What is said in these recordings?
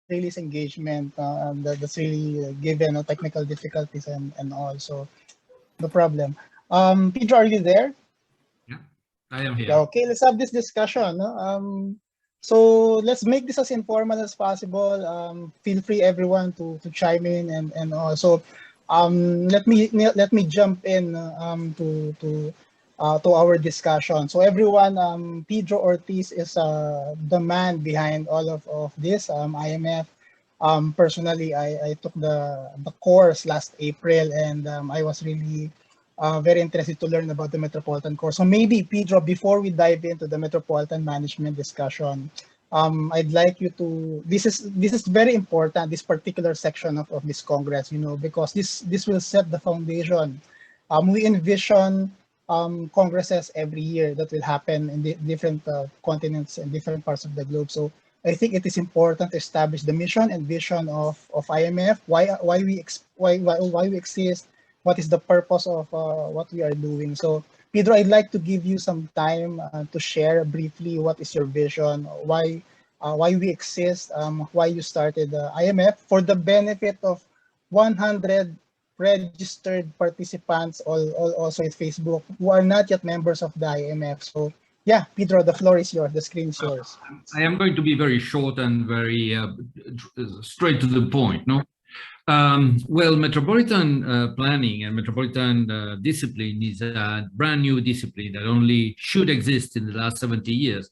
Rayleigh's engagement. That's really given technical difficulties and all. So no problem. Pedro, are you there? Yeah, I am Yeah, here. okay, let's have this discussion. No? So let's make this as informal as possible. Feel free everyone to chime in and also let me jump in to our discussion. So everyone, Pedro Ortiz is the man behind all of this IMF. Personally, I took the course last April, and I was really very interested to learn about the Metropolitan course. So maybe, Pedro, before we dive into the Metropolitan management discussion, I'd like you to, this is very important, this particular section of this Congress, because this will set the foundation. We envision congresses every year that will happen in the different continents and different parts of the globe. So I think it is important to establish the mission and vision of IMF, why we exist, what is the purpose of what we are doing. So Pedro, I'd like to give you some time to share briefly what is your vision, why we exist, why you started IMF, for the benefit of 100 registered participants, also at Facebook, who are not yet members of the IMF. So yeah, Pedro, the floor is yours, the screen is yours. I am going to be very short and very straight to the point. No, well, metropolitan planning and metropolitan discipline is a brand new discipline that only should exist in the last 70 years,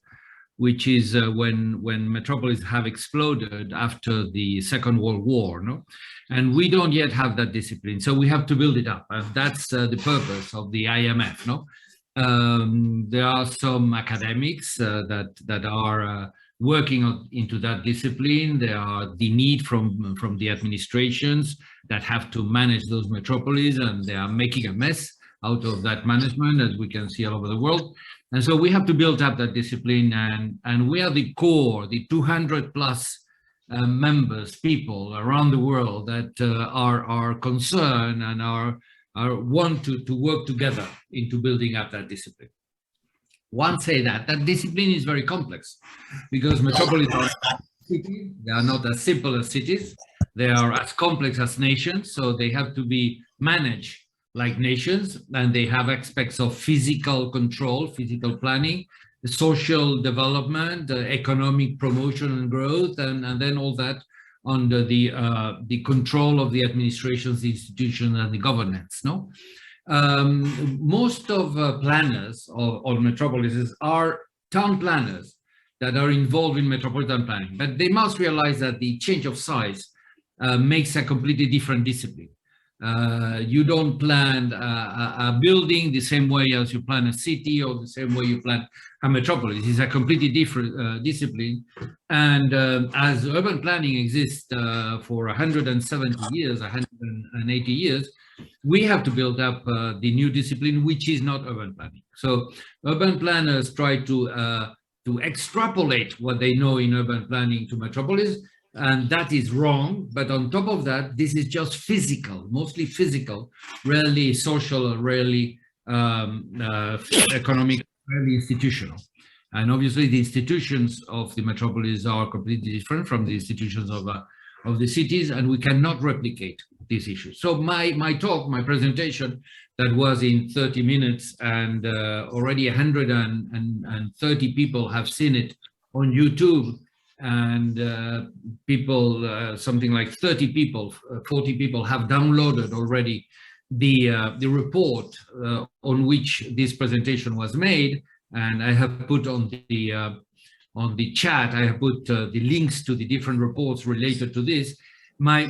which is when metropolis have exploded after the Second World War. No, and we don't yet have that discipline, so we have to build it up, and that's the purpose of the IMF. No. There are some academics that are working into that discipline. There are the need from the administrations that have to manage those metropolises, and they are making a mess out of that management, as we can see all over the world. And so we have to build up that discipline, and we are the core, the 200 plus members, people around the world that are concerned and are want to work together into building up that discipline. One say that discipline is very complex because metropolises are cities. They are not as simple as cities. They are as complex as nations, so they have to be managed like nations, and they have aspects of physical control, physical planning, social development, economic promotion and growth, and then all that under the control of the administrations, the institutions, and the governance. No, most of planners or metropolises are town planners that are involved in metropolitan planning, but they must realize that the change of size makes a completely different discipline. You don't plan a building the same way as you plan a city or the same way you plan a metropolis. It's a completely different discipline. And as urban planning exists for 170 years, 180 years, we have to build up the new discipline, which is not urban planning. So urban planners try to extrapolate what they know in urban planning to metropolis, and that is wrong. But on top of that, this is just physical, mostly physical, rarely social, rarely economic, rarely institutional. And obviously the institutions of the metropolis are completely different from the institutions of the cities, and we cannot replicate these issues. So my talk, my presentation, that was in 30 minutes, and already 130 people have seen it on YouTube, and people, something like 30 people, 40 people have downloaded already the report on which this presentation was made, and I have put on the chat, I have put the links to the different reports related to this. My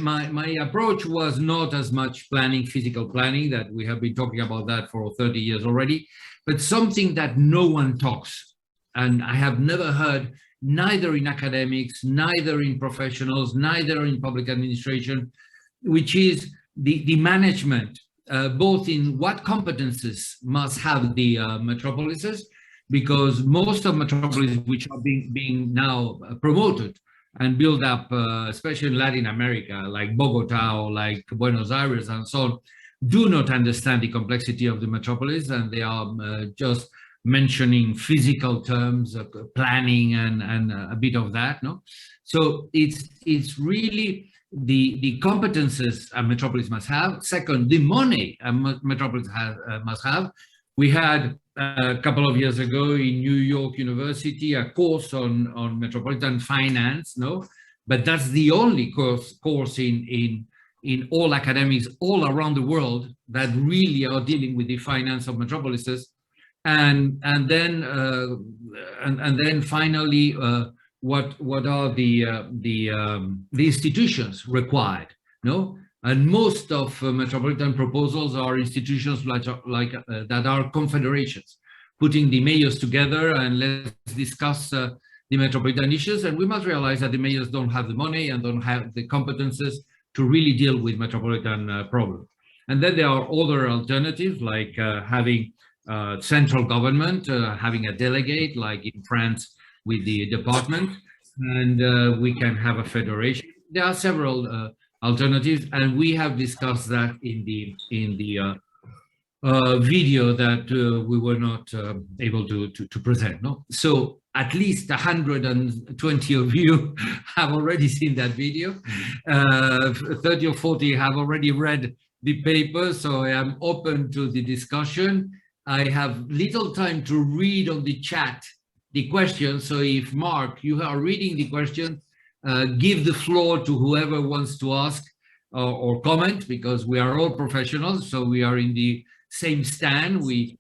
approach was not as much planning, physical planning, that we have been talking about that for 30 years already, but something that no one talks. And I have never heard, neither in academics, neither in professionals, neither in public administration, which is the management, both in what competences must have the metropolises, because most of metropolis which are being now promoted and built up, especially in Latin America, like Bogota or like Buenos Aires and so on, do not understand the complexity of the metropolis, and they are just mentioning physical terms, planning, and a bit of that. No, so it's really the competences a metropolis must have. Second, the money a metropolis must have. We had a couple of years ago in New York University a course on metropolitan finance. No, but that's the only course in all academics all around the world that really are dealing with the finance of metropolises. And then finally, what are the institutions required? No, and most of metropolitan proposals are institutions like that are confederations, putting the mayors together and let's discuss the metropolitan issues. And we must realize that the mayors don't have the money and don't have the competences to really deal with metropolitan problems. And then there are other alternatives like having central government, having a delegate like in France with the department, and we can have a federation. There are several alternatives, and we have discussed that in the video that we were not able to present. No, so at least 120 of you have already seen that video. 30 or 40 have already read the paper, so I am open to the discussion. I have little time to read on the chat the questions, so if Mark, you are reading the question, give the floor to whoever wants to ask or comment, because we are all professionals, so we are in the same stand. We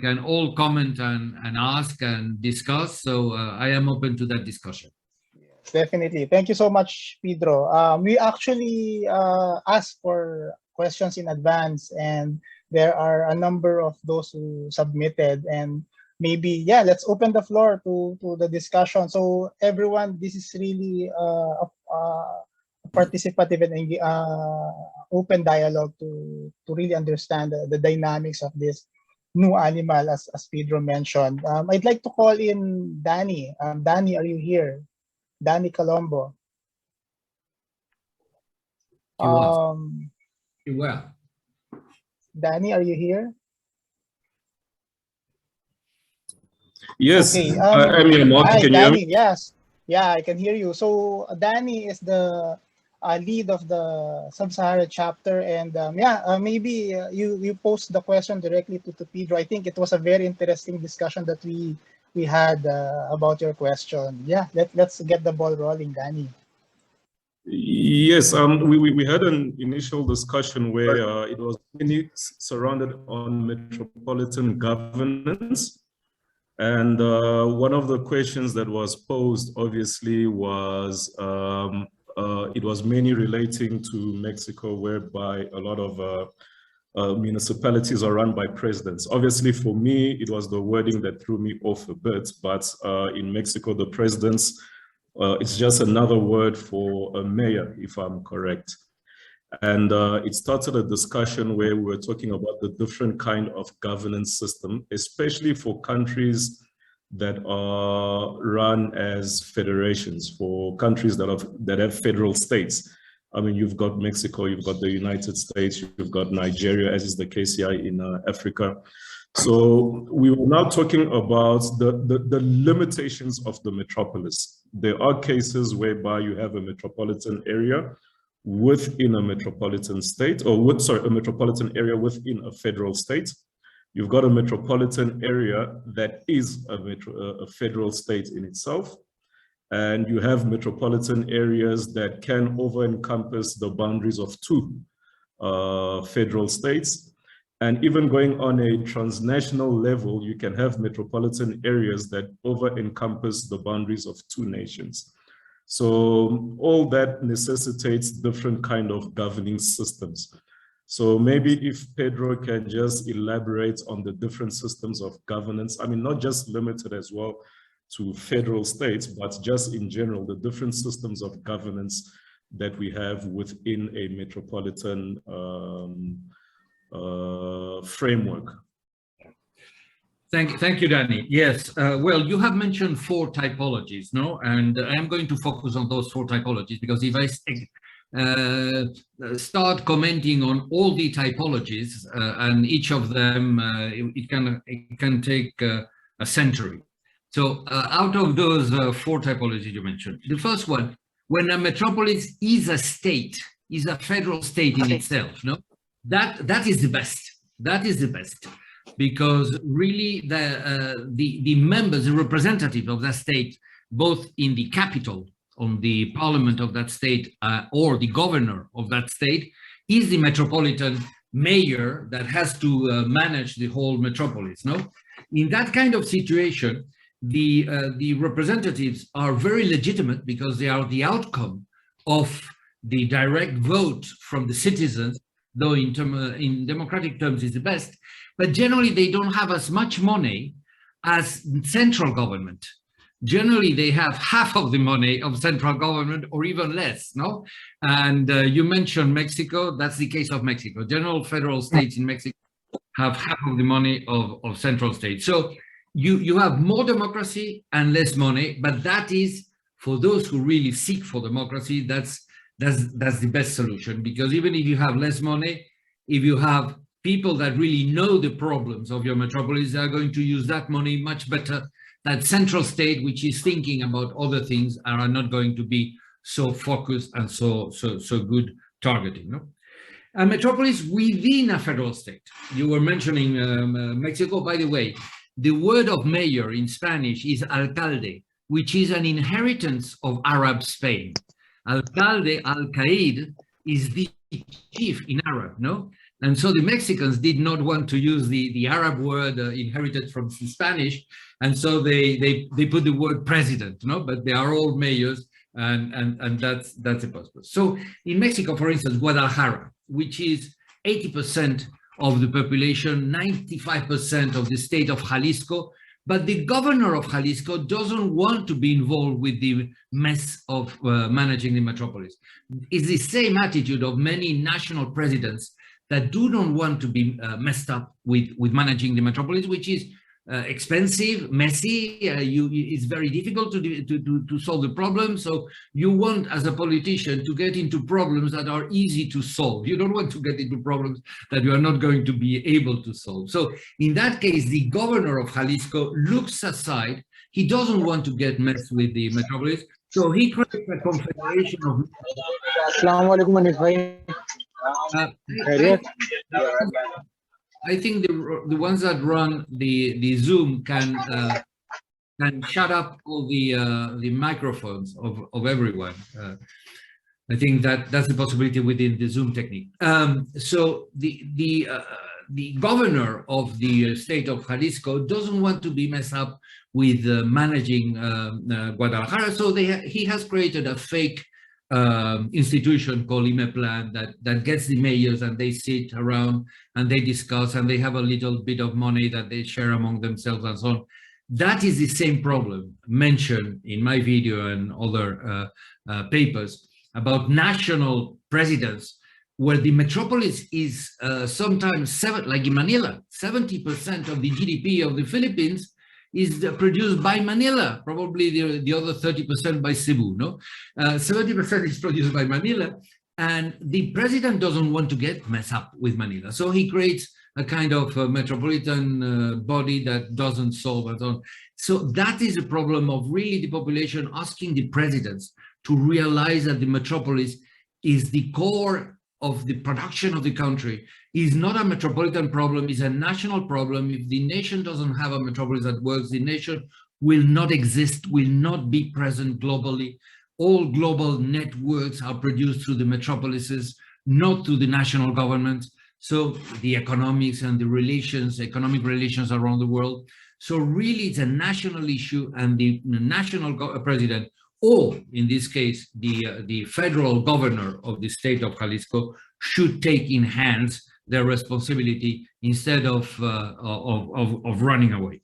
can all comment and ask and discuss, so I am open to that discussion. Yes, definitely. Thank you so much, Pedro. We actually asked for questions in advance, and there are a number of those who submitted, and maybe, yeah, let's open the floor to the discussion. So everyone, this is really a participative and open dialogue to really understand the dynamics of this new animal, as Pedro mentioned. I'd like to call in Danny. Danny, are you here? Danny Colombo. Well. Danny, are you here? Yes, okay. I'm here, Mark. Hi, can Danny. You hear me? Yes, yeah, I can hear you. So Danny is the lead of the Sub-Saharan chapter, and maybe you post the question directly to Pedro. I think it was a very interesting discussion that we had about your question. Yeah, let's get the ball rolling, Danny. Yes, we had an initial discussion where it was mainly surrounded on metropolitan governance. And one of the questions that was posed, obviously, was it was mainly relating to Mexico, whereby a lot of municipalities are run by presidents. Obviously, for me, it was the wording that threw me off a bit, but in Mexico, the presidents, it's just another word for a mayor, if I'm correct. And it started a discussion where we were talking about the different kind of governance system, especially for countries that are run as federations, for countries that have federal states. I mean, you've got Mexico, you've got the United States, you've got Nigeria, as is the case here in Africa. So we were now talking about the limitations of the metropolis. There are cases whereby you have a metropolitan area within a metropolitan state, or a metropolitan area within a federal state. You've got a metropolitan area that is a federal state in itself. And you have metropolitan areas that can over-encompass the boundaries of two federal states. And even going on a transnational level, you can have metropolitan areas that over-encompass the boundaries of two nations. So all that necessitates different kind of governing systems. So maybe if Pedro can just elaborate on the different systems of governance, I mean, not just limited as well to federal states, but just in general, the different systems of governance that we have within a metropolitan framework. Thank you, Danny. Yes, well, you have mentioned 4 typologies, no? And I'm going to focus on those 4 typologies, because if I start commenting on all the typologies and each of them, it can take a century. So out of those four typologies you mentioned, the first one, when a metropolis is a state, is a federal state in itself, no? That is the best. That is the best, because really the members, the representative of that state, both in the capital, on the parliament of that state, or the governor of that state, is the metropolitan mayor that has to manage the whole metropolis. No, in that kind of situation, the representatives are very legitimate because they are the outcome of the direct vote from the citizens, though in democratic terms is the best, but generally they don't have as much money as central government. Generally, they have half of the money of central government or even less, no? And you mentioned Mexico, that's the case of Mexico. General federal states in Mexico have half of the money of central states. So you have more democracy and less money, but that is, for those who really seek for democracy, that's the best solution, because even if you have less money, if you have people that really know the problems of your metropolis, they are going to use that money much better than central state, which is thinking about other things and are not going to be so focused and so good targeting. No? A metropolis within a federal state. You were mentioning Mexico, by the way. The word of mayor in Spanish is alcalde, which is an inheritance of Arab Spain. Alcalde, alcaid, is the chief in Arab, no? And so the Mexicans did not want to use the Arab word inherited from Spanish, and so they put the word president, no? But they are all mayors, and that's a purpose. So in Mexico, for instance, Guadalajara, which is 80% of the population, 95% of the state of Jalisco, but the governor of Jalisco doesn't want to be involved with the mess of managing the metropolis. It's the same attitude of many national presidents that do not want to be messed up with managing the metropolis, which is expensive, messy. It's very difficult to solve the problem. So you want, as a politician, to get into problems that are easy to solve. You don't want to get into problems that you are not going to be able to solve. So in that case, the governor of Jalisco looks aside. He doesn't want to get messed with the metropolis. So he creates a confederation of... I think the ones that run the Zoom can shut up all the microphones of everyone. I think that's the possibility within the Zoom technique. So the governor of the state of Jalisco doesn't want to be messed up with managing Guadalajara, so he has created a fake institution called Imeplan that gets the mayors, and they sit around and they discuss, and they have a little bit of money that they share among themselves and so on. That is the same problem mentioned in my video and other papers about national presidents, where the metropolis is sometimes, like in Manila, 70% of the GDP of the Philippines is produced by Manila, probably the other 30% by Cebu, no? 70% is produced by Manila, and the president doesn't want to get messed up with Manila. So he creates a kind of metropolitan body that doesn't solve and so on. So that is a problem of really the population asking the presidents to realize that the metropolis is the core of the production of the country, is not a metropolitan problem, is a national problem. If the nation doesn't have a metropolis that works, the nation will not exist, will not be present globally. All global networks are produced through the metropolises, not through the national government. So the economics and the relations, economic relations around the world. So really it's a national issue, and the national president, or in this case, the federal governor of the state of Jalisco, should take in hands their responsibility instead of running away.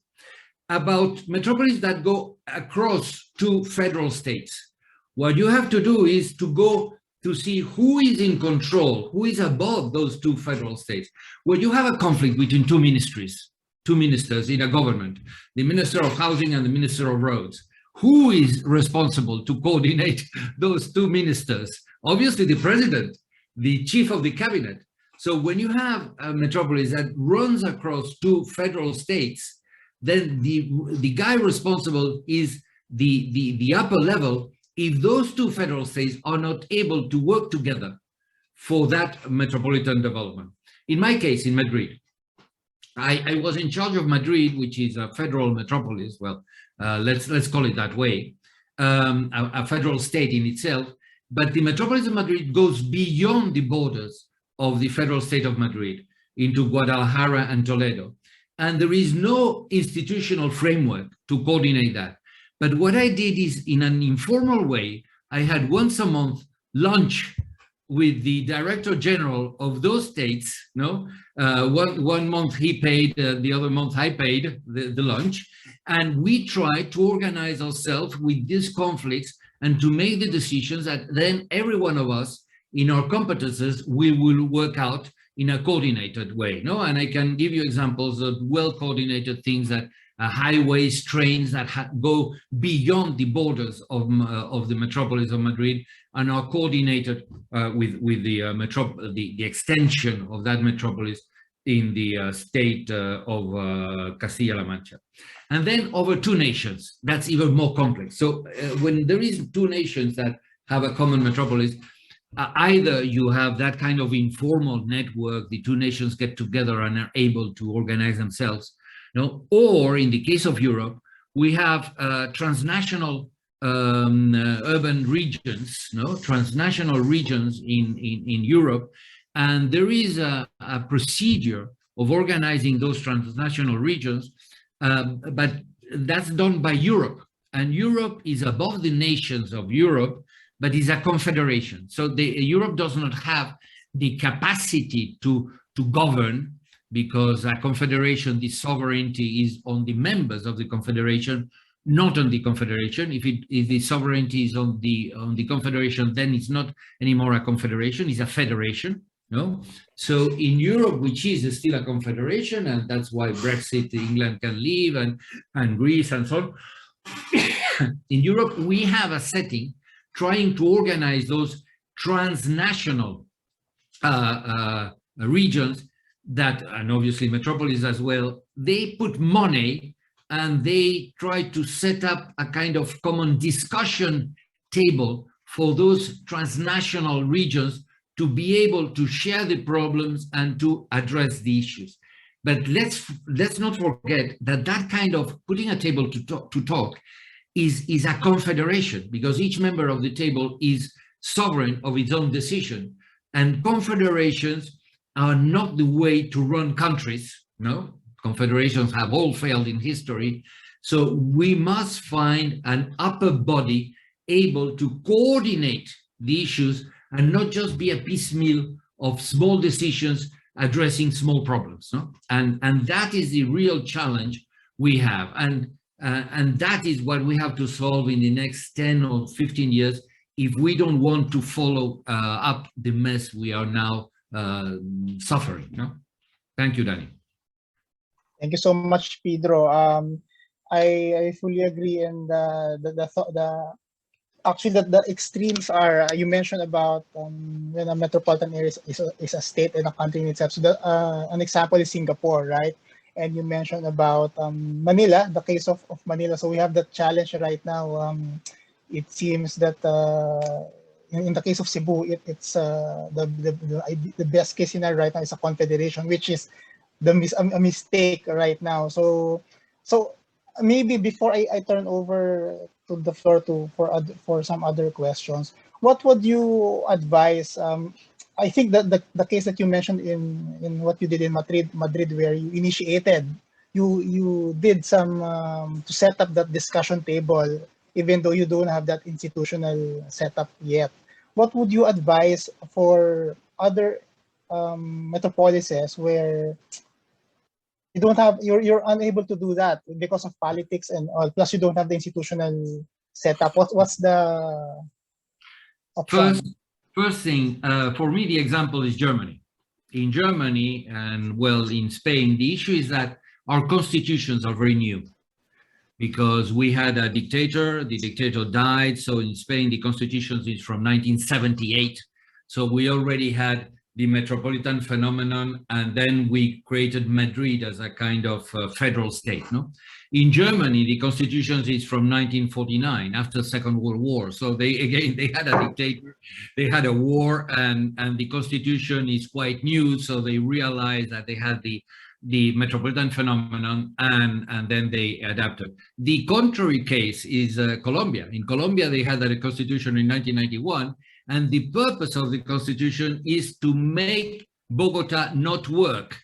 About metropolis that go across two federal states, what you have to do is to go to see who is in control, who is above those two federal states. Where you have a conflict between two ministries, two ministers in a government, the Minister of Housing and the Minister of Roads. Who is responsible to coordinate those two ministers? Obviously the president, the chief of the cabinet. So when you have a metropolis that runs across two federal states, then the guy responsible is the upper level if those two federal states are not able to work together for that metropolitan development. In my case, in Madrid, I was in charge of Madrid, which is a federal metropolis. Well, let's call it that way, a federal state in itself. But the metropolis of Madrid goes beyond the borders of the federal state of Madrid into Guadalajara and Toledo. And there is no institutional framework to coordinate that. But what I did is, in an informal way, I had once a month lunch with the director general of those states. One month he paid, the other month I paid the lunch. And we tried to organize ourselves with these conflicts and to make the decisions that then every one of us in our competences, we will work out in a coordinated way. And I can give you examples of well-coordinated things that highways, trains that go beyond the borders of the metropolis of Madrid and are coordinated with the extension of that metropolis in the state of Castilla-La Mancha. And then over two nations, that's even more complex. So when there is two nations that have a common metropolis, either you have that kind of informal network, the two nations get together and are able to organize themselves, or in the case of Europe, we have transnational urban regions, transnational regions in Europe, and there is a procedure of organizing those transnational regions, but that's done by Europe, and Europe is above the nations of Europe, but is a confederation. So Europe does not have the capacity to govern, because a confederation, the sovereignty is on the members of the confederation, not on the confederation. If the sovereignty is on the confederation, then it's not anymore a confederation, it's a federation. So in Europe, which is still a confederation, and that's why Brexit, England can leave, and Greece and so on. In Europe, we have a setting trying to organize those transnational regions that, and obviously metropolis as well, they put money and they try to set up a kind of common discussion table for those transnational regions to be able to share the problems and to address the issues. But let's not forget that that kind of putting a table to talk is a confederation, because each member of the table is sovereign of its own decision, and confederations are not the way to run countries. Confederations have all failed in history. So we must find an upper body able to coordinate the issues and not just be a piecemeal of small decisions addressing small problems. And that is the real challenge we have. And that is what we have to solve in the next 10 or 15 years if we don't want to follow up the mess we are now suffering. Thank you, Danny. Thank you so much, Pedro. I fully agree, and actually the extremes are, you mentioned about when a metropolitan area is a state and a country in itself. So an example is Singapore, right? And you mentioned about Manila, the case of Manila. So we have that challenge right now. It seems that in the case of Cebu, it's the best case scenario right now is a confederation, which is a mistake right now. So maybe before I turn over to the floor for some other questions, what would you advise? I think that the case that you mentioned in what you did in Madrid, where you initiated, you did some to set up that discussion table, even though you don't have that institutional setup yet. What would you advise for other metropolises where you don't have, you're unable to do that because of politics and all, plus you don't have the institutional setup? What's the option? First thing, for me, the example is Germany. In Germany and, well, in Spain, the issue is that our constitutions are very new, because we had a dictator, the dictator died. So in Spain, the constitution is from 1978. So we already had the metropolitan phenomenon, and then we created Madrid as a kind of federal state. No, in Germany, the constitution is from 1949, after the Second World War. So they had a dictator, they had a war, and the constitution is quite new. So they realized that they had the metropolitan phenomenon, and then they adapted. The contrary case is Colombia. In Colombia, they had a constitution in 1991. And the purpose of the constitution is to make Bogota not work.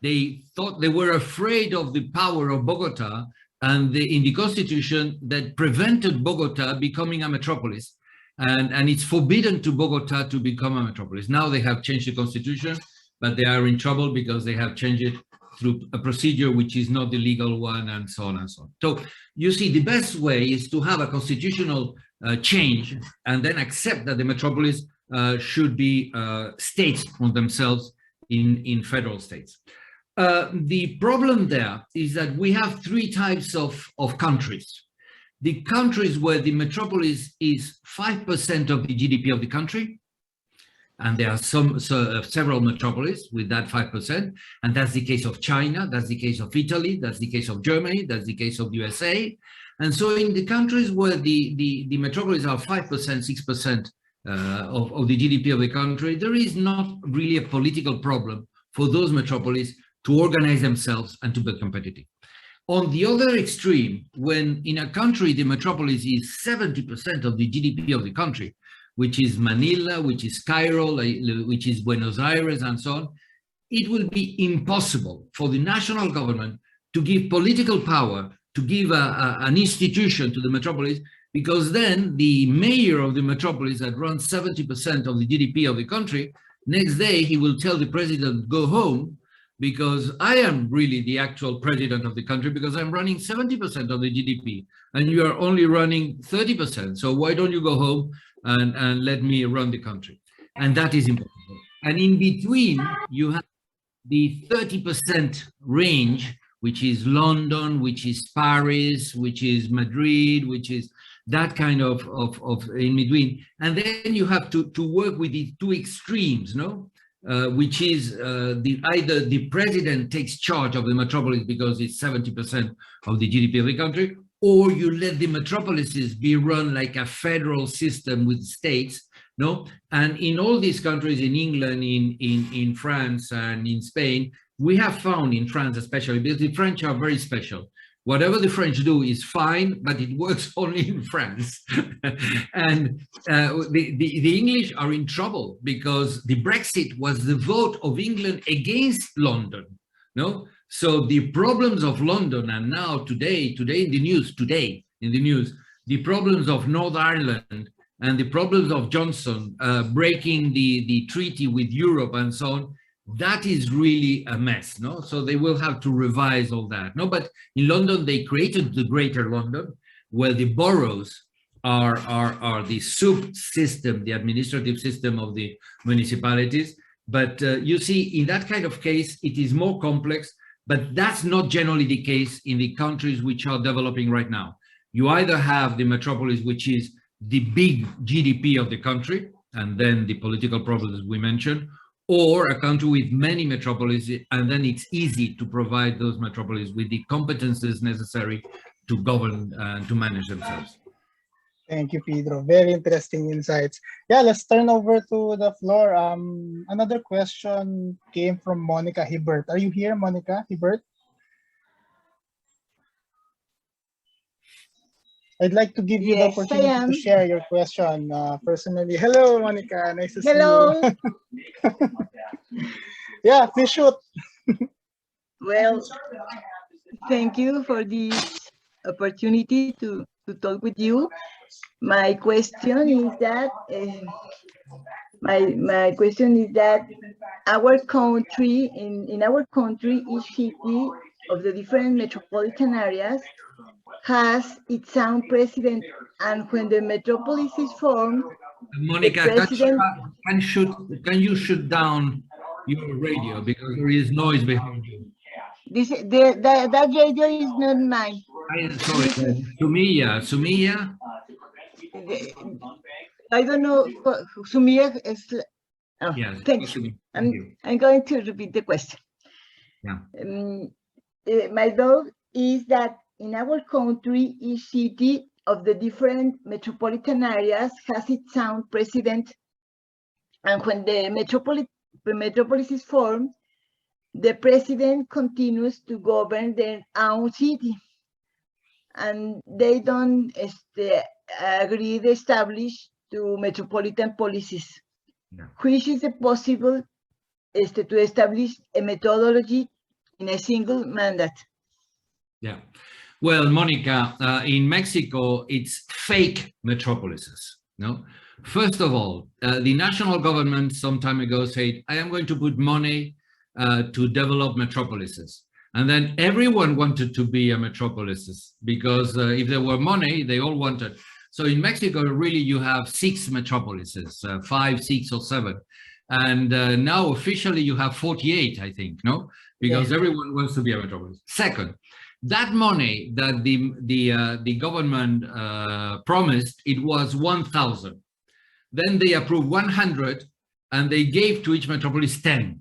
They thought, they were afraid of the power of Bogota, and in the constitution that prevented Bogota becoming a metropolis. And it's forbidden to Bogota to become a metropolis. Now they have changed the constitution, but they are in trouble because they have changed it through a procedure which is not the legal one, and so on and so on. So you see, the best way is to have a constitutional change and then accept that the metropolis should be states on themselves in federal states. The problem there is that we have three types of countries. The countries where the metropolis is 5% of the GDP of the country, and there are several metropolis with that 5%, and that's the case of China, that's the case of Italy, that's the case of Germany, that's the case of USA. And so in the countries where the metropolis are 5%, 6% of the GDP of the country, there is not really a political problem for those metropolis to organize themselves and to be competitive. On the other extreme, when in a country the metropolis is 70% of the GDP of the country, which is Manila, which is Cairo, which is Buenos Aires, and so on, it will be impossible for the national government to give political power, to give an institution to the metropolis, because then the mayor of the metropolis that runs 70% of the GDP of the country, next day he will tell the president, go home, because I am really the actual president of the country, because I'm running 70% of the GDP, and you are only running 30%. So why don't you go home and let me run the country? And that is impossible. And in between, you have the 30% range, which is London, which is Paris, which is Madrid, which is that kind of in between. And then you have to work with the two extremes, no? Which is either the president takes charge of the metropolis because it's 70% of the GDP of the country, or you let the metropolises be run like a federal system with states, no? And in all these countries, in England, in France, and in Spain, we have found, in France especially, because the French are very special. Whatever the French do is fine, but it works only in France. And the English are in trouble because the Brexit was the vote of England against London, no? So the problems of London, and now today in the news, the problems of Northern Ireland and the problems of Johnson breaking the treaty with Europe and so on, that is really a mess, no? So they will have to revise all that, no? But in London, they created the Greater London, where the boroughs are the sub-system, the administrative system of the municipalities. But you see, in that kind of case, it is more complex, but that's not generally the case in the countries which are developing right now. You either have the metropolis, which is the big GDP of the country, and then the political problems we mentioned, or a country with many metropolises, and then it's easy to provide those metropolises with the competences necessary to govern and to manage themselves. Thank you, Pedro. Very interesting insights. Yeah, let's turn over to the floor. Another question came from Monica Hibbert. Are you here, Monica Hibbert? I'd like to give you the opportunity to share your question personally. Hello, Monica. Nice to see you. Yeah, please shoot. Well, thank you for this opportunity to talk with you. My question is that my question is that our country in our country, each city of the different metropolitan areas has its own president, and when the metropolis is formed, Monica, president... can you shut down your radio because there is noise behind you? That radio is not mine. Sorry, Sumia. I don't know. Sumia is Oh, Yes. thank you. Thank you. I'm going to repeat the question. Yeah. My doubt is that in our country, each city of the different metropolitan areas has its own president. And when the metropolis is formed, the president continues to govern their own city. And they don't agree to establish two metropolitan policies, which is possible to establish a methodology in a single mandate. Yeah. Well, Monica, in Mexico, it's fake metropolises. No. First of all, the national government some time ago said, I am going to put money to develop metropolises. And then everyone wanted to be a metropolis because if there were money, they all wanted. So in Mexico, really, you have 6 metropolises, 5, 6, or 7. And now officially you have 48, I think, no? Because everyone wants to be a metropolis. Second, that money that the government promised, it was 1,000. Then they approved 100 and they gave to each metropolis 10.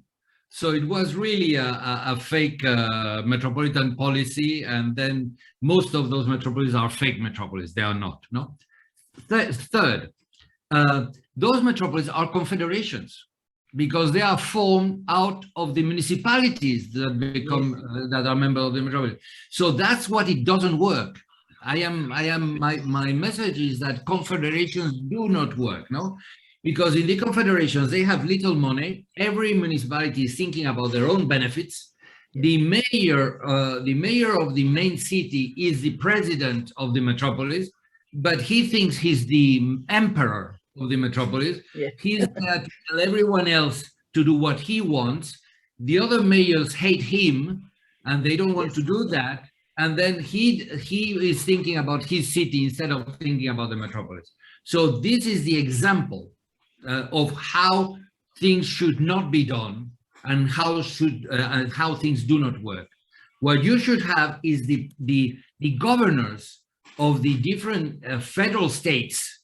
So it was really a fake metropolitan policy. And then most of those metropolises are fake metropolis. They are not, no? Third, those metropolises are confederations because they are formed out of the municipalities that become that are members of the metropolis. So that's what it doesn't work. My message is that confederations do not work, no? Because in the confederations, they have little money. Every municipality is thinking about their own benefits. The mayor of the main city is the president of the metropolis, but he thinks he's the emperor of the metropolis. He's there to tell everyone else to do what he wants. The other mayors hate him, and they don't want to do that. And then he is thinking about his city instead of thinking about the metropolis. So this is the example of how things should not be done and how things do not work. What you should have is the governors of the different federal states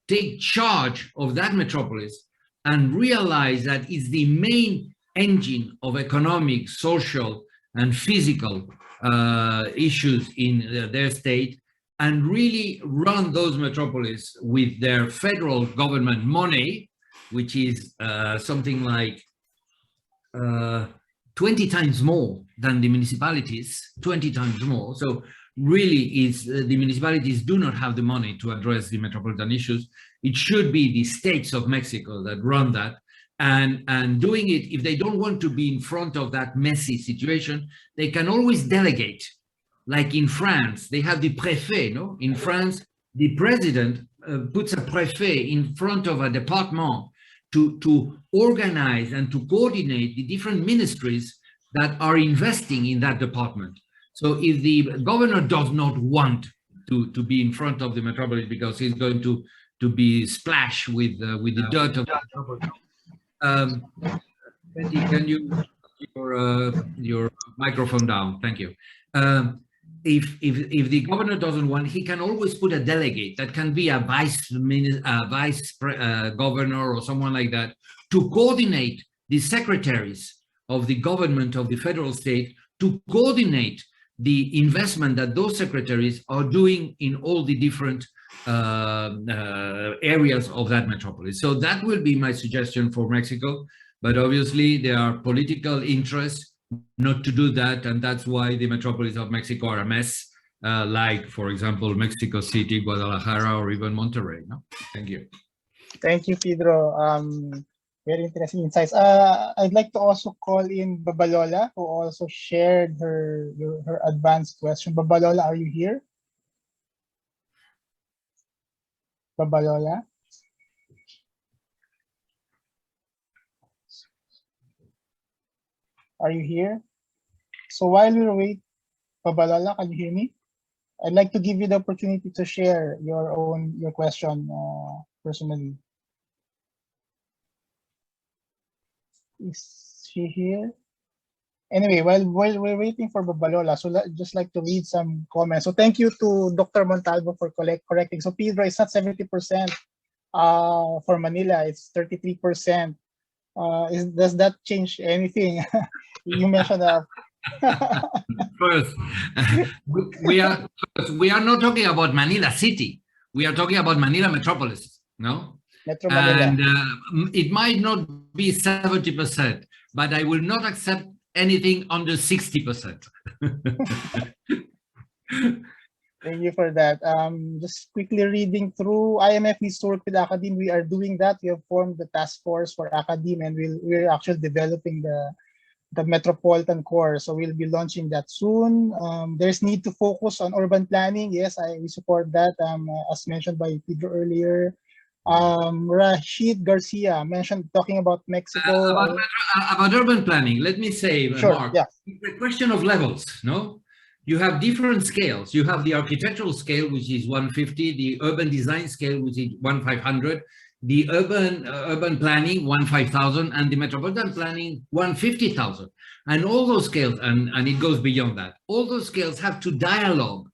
take charge of that metropolis and realize that it's the main engine of economic, social, and physical issues in their state, and really run those metropolis with their federal government money, which is something like 20 times more than the municipalities, 20 times more. So really, the municipalities do not have the money to address the metropolitan issues. It should be the states of Mexico that run that. And doing it, if they don't want to be in front of that messy situation, they can always delegate. Like in France, they have the préfet, no? In France, the president puts a préfet in front of a department to organize and to coordinate the different ministries that are investing in that department. So if the governor does not want to be in front of the metropolis because he's going to be splashed with the dirt of the metropolis, Betty, can you your microphone down? Thank you. If the governor doesn't want, he can always put a delegate that can be a vice governor or someone like that to coordinate the secretaries of the government of the federal state, to coordinate the investment that those secretaries are doing in all the different areas of that metropolis. So that will be my suggestion for Mexico. But obviously there are political interests not to do that, and that's why the metropolis of Mexico are a mess, like, for example, Mexico City, Guadalajara, or even Monterrey. No? Thank you. Thank you, Pedro. Very interesting insights. I'd like to also call in Babalola, who also shared her advanced question. Babalola, are you here? Babalola? Are you here? So while we wait, Babalola, can you hear me? I'd like to give you the opportunity to share your question personally. Is she here? Anyway, while we're waiting for Babalola, so just like to read some comments. So thank you to Dr. Montalvo for correcting. So Pedro, it's not 70% for Manila, it's 33%. Does that change anything? You mentioned First, we are not talking about Manila City. We are talking about Manila Metropolis, no? Metro Manila. And it might not be 70%, but I will not accept anything under 60%. Thank you for that. Just quickly reading through, IMF needs to work with academe. We are doing that. We have formed the task force for academe, and we're actually developing the Metropolitan core. So we'll be launching that soon. There's need to focus on urban planning. Yes, we support that. As mentioned by Pedro earlier. Rashid Garcia mentioned talking about Mexico. About urban planning, let me say, Sure, Mark, yeah. it's a question of levels, no? You have different scales. You have the architectural scale, which is 150, the urban design scale, which is 1,500, the urban planning 1,500, and the metropolitan planning 150,000. And all those scales, and it goes beyond that, all those scales have to dialogue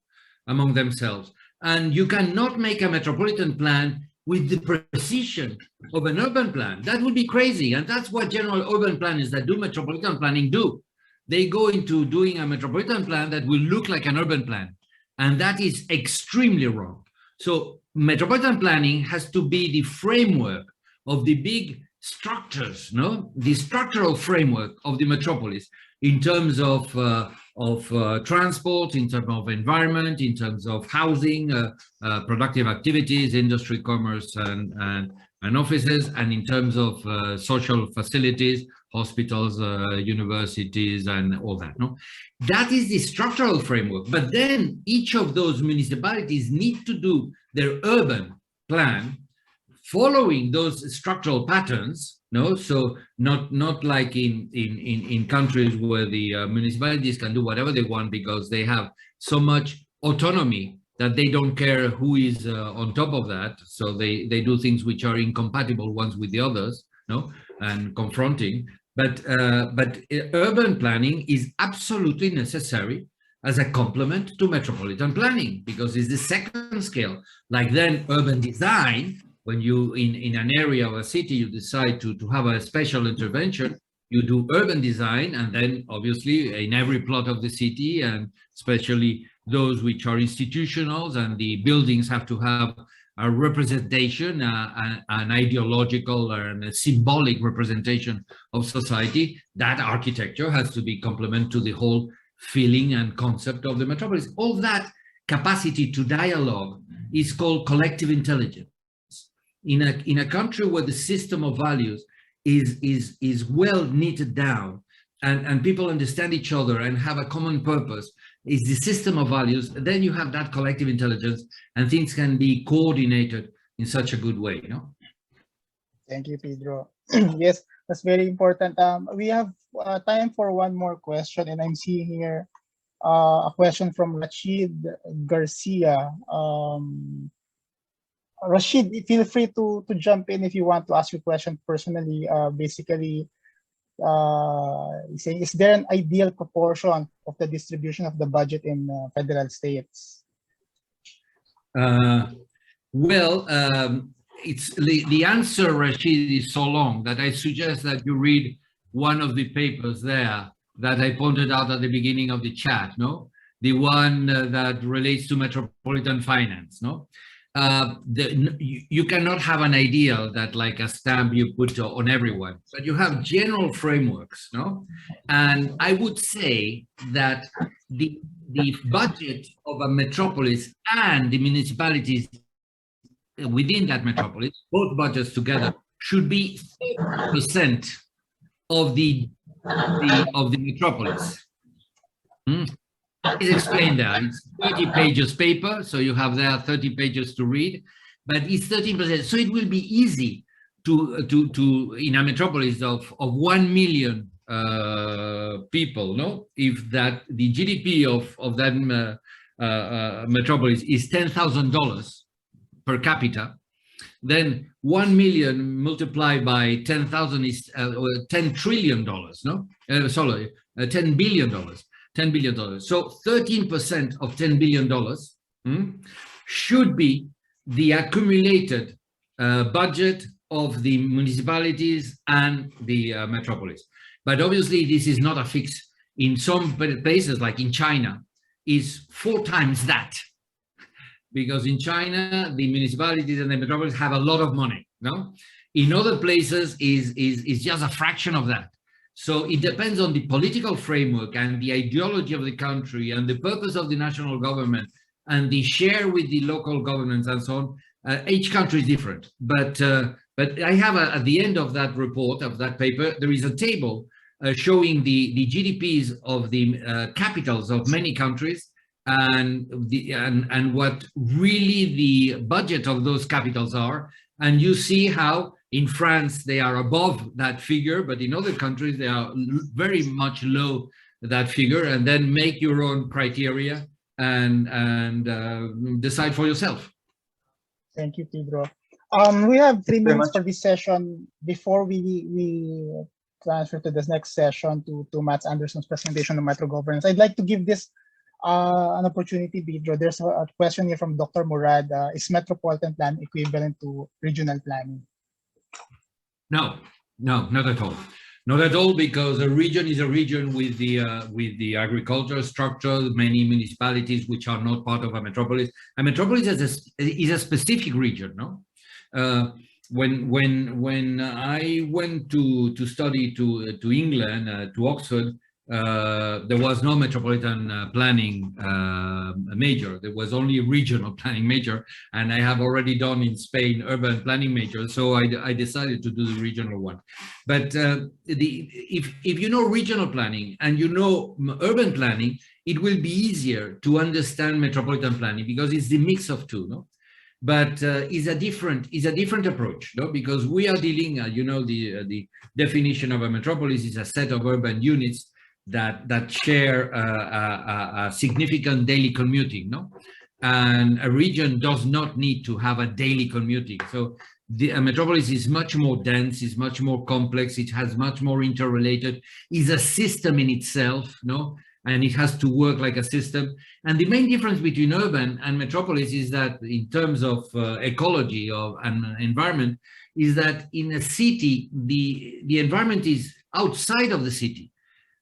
among themselves. And you cannot make a metropolitan plan with the precision of an urban plan. That would be crazy. And that's what general urban planners that do metropolitan planning do. They go into doing a metropolitan plan that will look like an urban plan. And that is extremely wrong. So metropolitan planning has to be the framework of the big structures, no? The structural framework of the metropolis in terms of transport, in terms of environment, in terms of housing, productive activities, industry, commerce, and offices, and in terms of social facilities, hospitals, universities, and all that. No, that is the structural framework. But then each of those municipalities need to do their urban plan following those structural patterns. No, so not like in countries where the municipalities can do whatever they want because they have so much autonomy that they don't care who is on top of that. So they do things which are incompatible ones with the others, no, and confronting. But urban planning is absolutely necessary as a complement to metropolitan planning because it's the second scale. Like then urban design, when you in an area of a city, you decide to have a special intervention, you do urban design, and then obviously in every plot of the city, and especially those which are institutionals, and the buildings have to have a representation, an ideological and a symbolic representation of society. That architecture has to be complement to the whole feeling and concept of the metropolis. All that capacity to dialogue is called collective intelligence. In a country where the system of values is well knitted down, and people understand each other and have a common purpose, is the system of values, then you have that collective intelligence and things can be coordinated in such a good way, you know? Thank you, Pedro. Yes, that's very important. We have time for one more question, and I'm seeing here a question from Rashid Garcia. Rashid, feel free to jump in if you want to ask your question personally. Basically, saying, is there an ideal proportion of the distribution of the budget in federal states? It's the answer, Rashid, is so long that I suggest that you read one of the papers there that I pointed out at the beginning of the chat, no? The one that relates to metropolitan finance, no? You cannot have an ideal that like a stamp you put on everyone, but you have general frameworks, no? And I would say that the budget of a metropolis and the municipalities within that metropolis, both budgets together, should be 30% of the metropolis. It's explained there. It's 30 pages paper, so you have there 30 pages to read, but it's 13%. So it will be easy to in a metropolis of 1 million people, no? If that the GDP of that metropolis is $10,000 per capita, then 1 million multiplied by 10,000 is $10 trillion, no? Sorry, $10 billion. $10 billion. So 13% of $10 billion should be the accumulated budget of the municipalities and the metropolis. But obviously, this is not a fix. In some places, like in China, is 4 times that. Because in China, the municipalities and the metropolis have a lot of money, no? In other places is just a fraction of that. So it depends on the political framework and the ideology of the country and the purpose of the national government and the share with the local governments and so on. Each country is different. But I have at the end of that report, of that paper, there is a table showing the GDPs of the capitals of many countries and what really the budget of those capitals are. And you see how in France they are above that figure, but in other countries they are very much low that figure. And then make your own criteria and decide for yourself. Thank you, Pedro. We have 3 minutes for this session before we transfer to this next session to Matt Anderson's presentation on metro governance. I'd like to give this an opportunity, Pedro. There's a question here from Dr. Murad. Is metropolitan plan equivalent to regional planning? No, not at all. Not at all, because a region is a region with the agricultural structure, many municipalities which are not part of a metropolis. A metropolis is a specific region, no? When I went to study to England, to Oxford, there was no metropolitan planning major. There was only regional planning major, and I have already done in Spain urban planning major, so I decided to do the regional one. But if you know regional planning and you know urban planning, it will be easier to understand metropolitan planning because it's the mix of two, no? But is a different approach, no? Because we are dealing, you know, the definition of a metropolis is a set of urban units that share a significant daily commuting, no? And a region does not need to have a daily commuting. So a metropolis is much more dense, is much more complex, it has much more interrelated, is a system in itself, no? And it has to work like a system. And the main difference between urban and metropolis is that in terms of ecology and environment, is that in a city, the environment is outside of the city.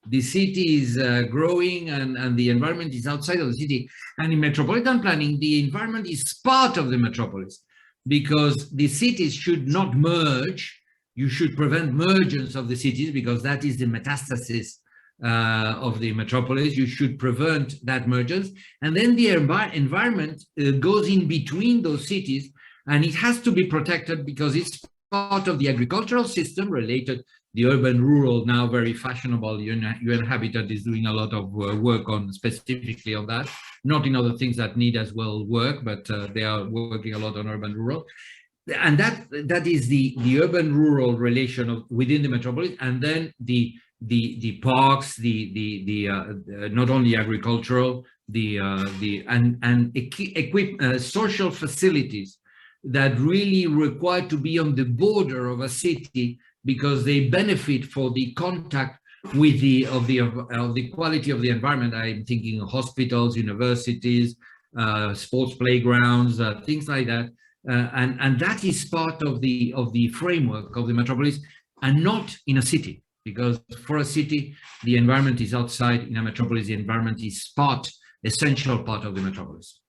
The city is growing and the environment is outside of the city. And in metropolitan planning, the environment is part of the metropolis because the cities should not merge. You should prevent mergence of the cities because that is the metastasis of the metropolis. You should prevent that mergence. And then the environment goes in between those cities and it has to be protected because it's part of the agricultural system related. The urban rural, now very fashionable, UN Habitat is doing a lot of work on specifically on that, not in other things that need as well work, but they are working a lot on urban rural. And that is the urban rural relation within the metropolis, and then the parks, not only agricultural, social facilities that really require to be on the border of a city because they benefit for the contact with the quality of the environment. I'm thinking of hospitals, universities, sports playgrounds, things like that, and that is part of the framework of the metropolis, and not in a city. Because for a city, the environment is outside. In a metropolis, the environment is essential part of the metropolis.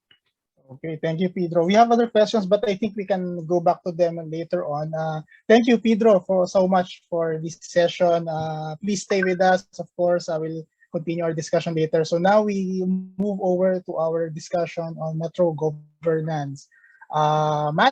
Okay, thank you, Pedro. We have other questions, but I think we can go back to them later on. Thank you, Pedro, for so much for this session. Please stay with us. Of course, I will continue our discussion later. So now we move over to our discussion on metro governance. Matt?